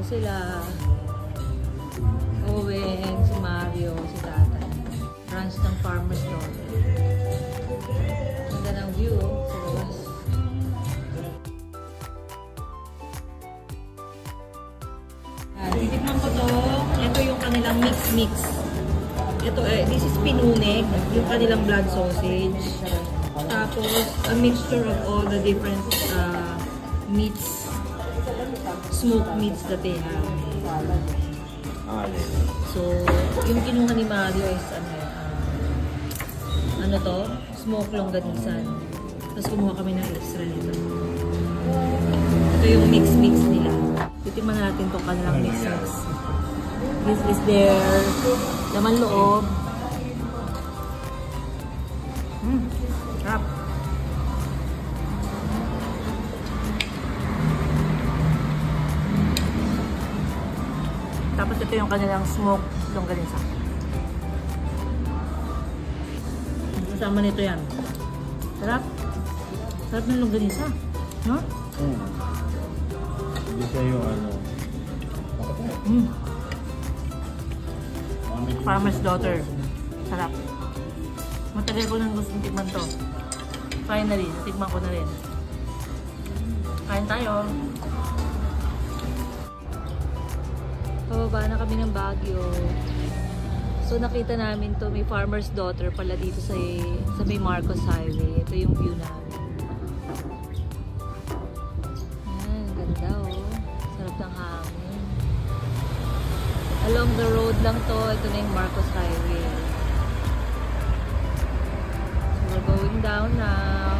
sila. Owen, si Mario, si Tatay. Branch ng Farmer's Daughter. Ganda ng view sa labas. Titikman ko to. Ito yung kanilang mix-mix. Ito, this is pinuneg, yung kanilang blood sausage. Tapos, a mixture of all the different meats, smoked meats that they have. So, yung kinuha ni Mario is ano to? Smoked longganisan. Tapos kumuha kami ng extra nito. Ito yung mix-mix nila. Titingnan natin itong kanilang mix-mix. This is their laman loob. Sarap. Tapos ito yung kanilang smoked longganisa. Kasama nito yan. Sarap. Sarap ng longganisa. No? Hindi siya yung ano. Farmer's Daughter. Sarap. Matagal ko nang gustong tikman to. Finally, natikman ko na rin. Kain tayo. Pababa na kami ng Baguio. So nakita namin to, may Farmer's Daughter pala dito sa may Marcos Highway. Ito yung view namin. Ayan, ganda oh. Sarap ng hangin. Along the road lang to, ito na yung Marcos Highway. So we're going down now.